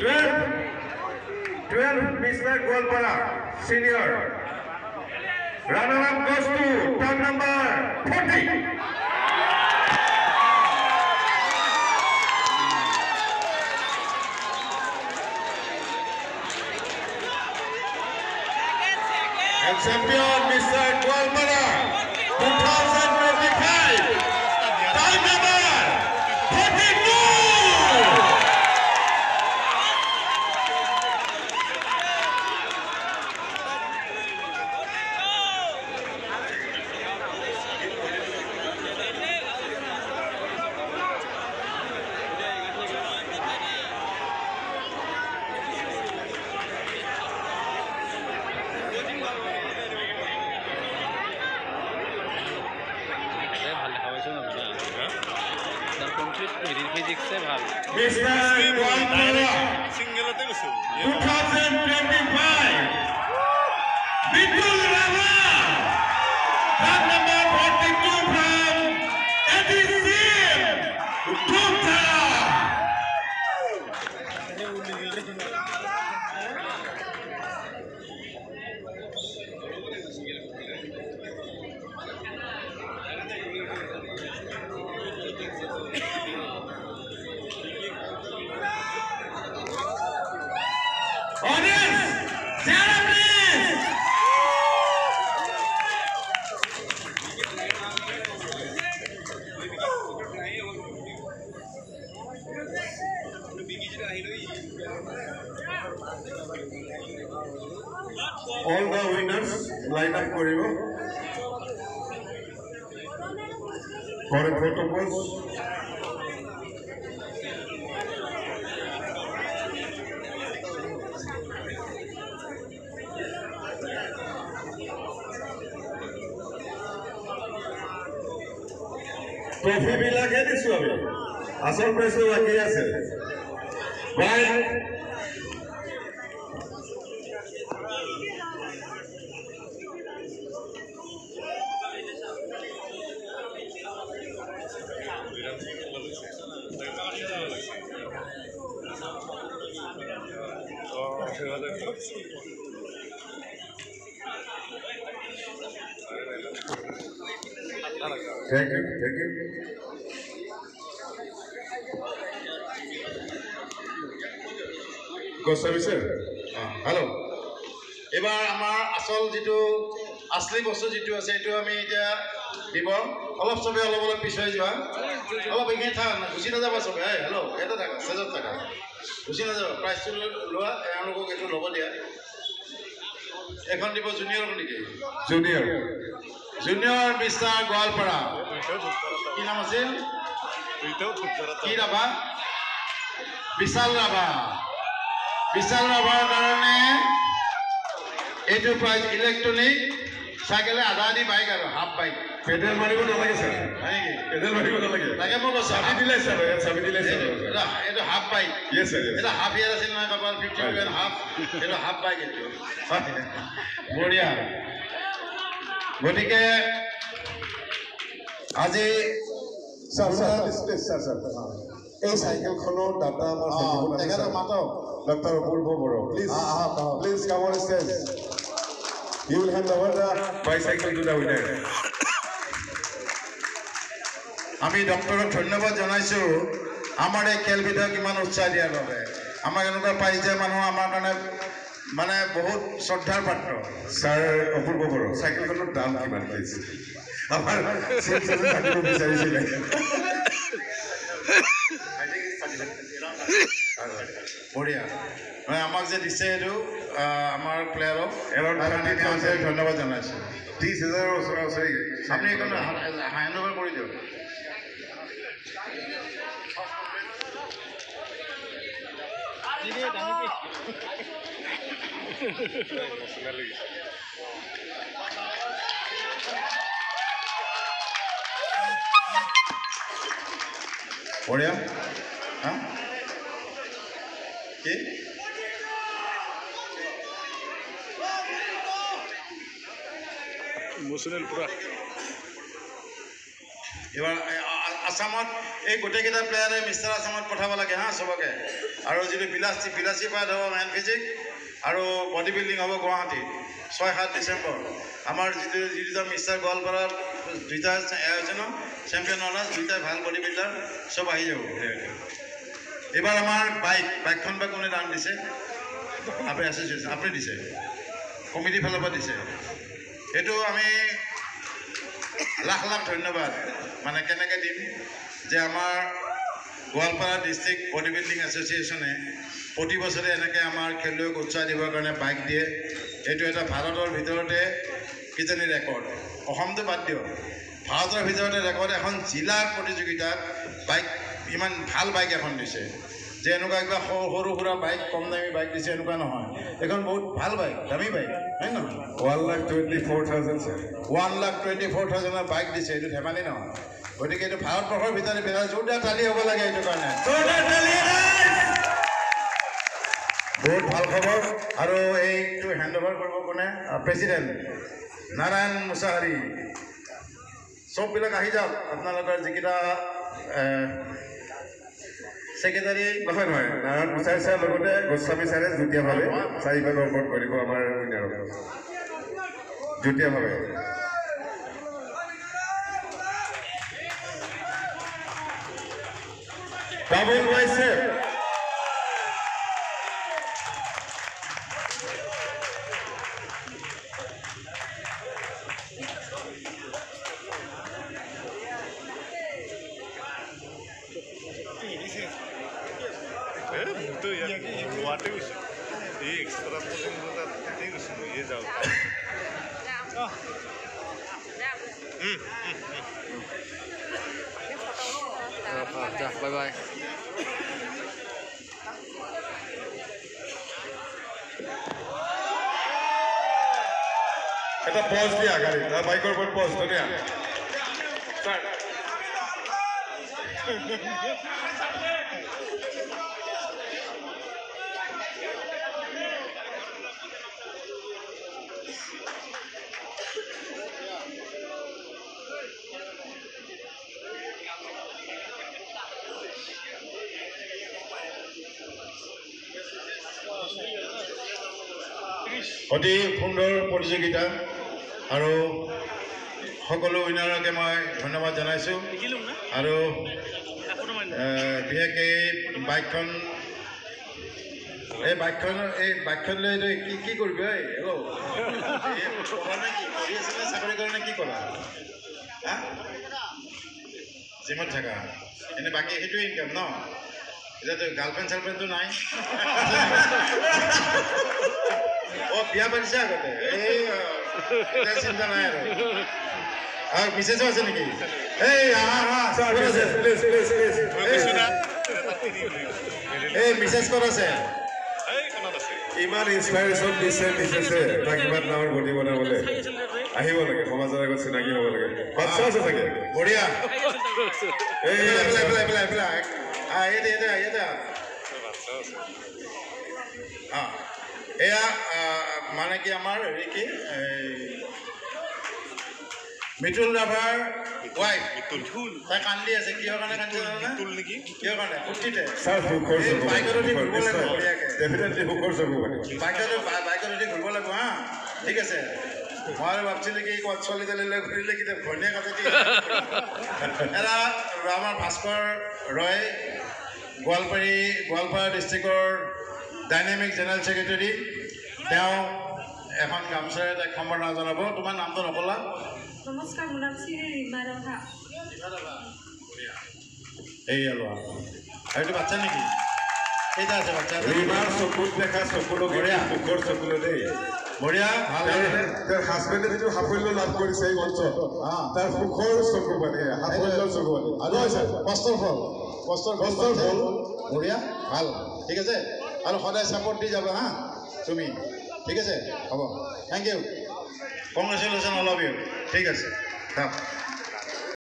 12 Mr. Golpara, Senior. Runner-up goes to turn number 40. And champion Mr. Golpara 2025. Turn number 42. Mr. Golpara 2025. Bitul Rama, turn number 42 from ATCM, Dhumtara. Audience, Sarah, please. All the winners line up for you. For a photo pose. Trophy বিলাকে দিছো আমি আসল prize বাকি আছে ভাই Thank you. Goswami sir, hello. এবাৰ আমাৰ আসল যেটো আসলি বস্তু যেটো আছে এটো আমি এতিয়া দিব অলপ সবে অলপ পিছাই যাবা অলপ এখানে থাক না গুছি না যাবা সবে হেল্ল এটা থাকা সেজত থাকা গুছি না যাবা প্রাইসটো লোৱা এওঁলোকক এটো লব দিয়া এখন দিব জুনিয়ৰ নেকি জুনিয়ৰ মিষ্টাৰ গোৱালপাৰা কি নাম আছিল কি ৰাভা বিশাল ৰাভাৰ কাৰণে এইটো প্ৰাইজ ইলেক্ট্ৰনিক সাইকেল আধা দি বাইক আৰু হাফ বাইক পেডেল মাৰিব নালাগে স্যাৰ নাকি পেডেল মাৰিব নালাগে লাগে মই চাবি দিলে স্যাৰ এইটো হাফ বাইক ইয়েস স্যাৰ এটা হাফ ইয়াৰ আছিল নহয় বাবা 50 হাফ এটা হাফ বাইক এইটো বঢ়িয়া গতিকে আজি স্যার এই সাইকেলখনৰ ডাটা আমাৰ তেখেতক মাতক doctor Apurba Boro please come on stage You will hand over the bicycle to the winner. আমি ডক্টৰক ধন্যবাদ জনাইছো আমাৰ এই খেলবিধক ইমান উৎসাহ দিয়াৰ বাবে আমাৰ এনেকুৱা পাই যে মানুহ আমাৰ কাৰণে মানে বহুত শ্ৰদ্ধাৰ পাত্ৰ স্যাৰ অপূৰ্ব বড়ো সাইকেলখনৰ দাম কিমান কৈছে আমাৰ চিলচলে থাকিব বিচাৰিছিলে বঢ়িয়া মানে আমাক যে দিছে এইটো আমাৰ প্লেয়াৰক ধন্যবাদ জনাইছোঁ 30,000 ওচৰা আপুনি এইখন হেণ্ড অভাৰ কৰি দিয়ক বঢ়িয়া কি ইমোশনাল পুৰা এবাৰ আসামত এই গোটেইকেইটা প্লেয়াৰে মিষ্টাৰ আসামত পঠাব লাগে হা চবকে আৰু যিটো বিলাচী পাত হ'ব মেন ফিজিক আৰু বডি বিল্ডিং হ'ব গুৱাহাটী 6-7 ডিচেম্বৰ আমাৰ যিটো মিষ্টাৰ গোৱালপাৰাৰ দুইটা আয়োজন চেম্পিয়ন অনাৰ্ছ দুইটা ভাল বডি বিল্ডাৰ চব আহি যাব এইবাৰ আমাৰ বাইকখন বা কোনে দান দিছে আপুনি এছ'চিয়েশ্যন আপুনি দিছে কমিটিৰ ফালৰ পৰা দিছে এইটো আমি লাখ লাখ ধন্যবাদ মানে কেনেকৈ দিম যে আমাৰ গোৱালপাৰা ডিষ্ট্ৰিক্ট বডি বিল্ডিং এছ'চিয়েশ্যনে প্ৰতি বছৰে এনেকৈ আমাৰ খেলুৱৈক উৎসাহ দিবৰ কাৰণে বাইক দিয়ে এইটো এটা ভাৰতৰ ভিতৰতে কিজানি ৰেকৰ্ড অসমটো বাদ দিয়ক ভাৰতৰ ভিতৰতে ৰেকৰ্ড এখন জিলাৰ প্ৰতিযোগিতাত বাইক ইমান ভাল বাইক এখন দিছে যে এনেকুৱা কিবা সৰু সুৰা বাইক কম দামী বাইক দিছে এনেকুৱা নহয় এখন বহুত ভাল বাইক দামী বাইক হয় নহয় 1,24,000 বাইক দিছে এইটো ধেমালি নহয় গতিকে এইটো ভাৰতবৰ্ষৰ ভিতৰতে জোৰদাৰ তালি হ'ব লাগে এইটো কাৰণে বহুত ভাল খবৰ আৰু এইটো হেণ্ড অভাৰ কৰিব কোনে প্ৰেচিডেণ্ট নাৰায়ণ মুছাহাৰী চববিলাক আহি যাওক আপোনালোকৰ যিকেইটা সেক্ৰেটাৰী নহয় নাৰায়ণ মুছাহাৰী ছাৰ লগতে গোস্বামী ছাৰে যুটীয়াভাৱে 4খন অৰ্পণ কৰিব আমাৰ উইনাৰক যুটীয়াভাৱে ডাবল বাইচেপ Bye bye. এটা পজ দিয়া গাড়ী বাইকৰ ওপৰত পজ ধুনীয়া অতি সুন্দৰ প্ৰতিযোগিতা আৰু সকলো উইনাৰকে মই ধন্যবাদ জনাইছোঁ আৰু বিশেষকৈ এই বাইকখন লৈ কি কৰিব চাকৰি কাৰণে কি কৰা হা জিমত থাকা এনে বাকী সেইটোৱে ইনকাম ন এতিয়াতো গাৰ্লফ্ৰেণ্ড চাৰ্লফ্ৰেণ্ডটো নাই বিয়া পাতিছে আগতে এই চিন্তা নাই আৰু মিছেছো আছে নেকি এই মিছেছ ক'ত আছে ইমান ইনস্পাইৰেশ্যন দিছে মিছেছে তাক ইমান ডাঙৰ বডি বনাবলৈ আহিব লাগে সমাজৰ আগত চিনাকি হ'ব লাগে বাচ্চা আছে চাগে বঢ়িয়া এয়া মানে কি আমাৰ হেৰি কি মিতুল ৰাভাৰ ৱাইফ তাই কান্দি আছে কিহৰ কাৰণে কান্দি নেকি কিহৰ কাৰণে ফূৰ্তিতে বাইকত উঠি ঘূৰিব লাগিব বাইকত উঠি ঘূৰিব লাগিব হা ঠিক আছে মই আৰু ভাবছিলোঁ কি ক'ত ছোৱালী তোৱালী লৈ ঘূৰিলে কেতিয়া ঘৈণীয়েক আছে এৰা আমাৰ ভাস্কৰ ৰয় গোৱালপাৰা ডিষ্ট্ৰিক্টৰ ডাইনামিক জেনেৰেল ছেক্ৰেটাৰী তেওঁ এখন গামোচাৰে তাইক সম্বৰ্ধনা জনাব তোমাৰ নামটো নকলা নমস্কাৰ মোৰ নাম শ্ৰী ৰীমা ৰাভা এইয়া লোৱা এইটো বাচ্চা নেকি কেইটা আছে বাচ্চা ৰীমাৰ চকুত দেখা চকুলো বঢ়িয়া মুখৰ চকুলো দেই বঢ়িয়া ভাল তেওঁৰ হাজবেণ্ডে যিটো সাফল্য লাভ কৰিছে এই মঞ্চত তাৰ সুখৰ চকু মানে সাফল্যৰ চকু আৰু কষ্টৰ ফল বঢ়িয়া ভাল ঠিক আছে আৰু সদায় ছাপৰ্ট দি যাবা হা তুমি ঠিক আছে হ'ব thank you congratulation all of you ঠিক আছে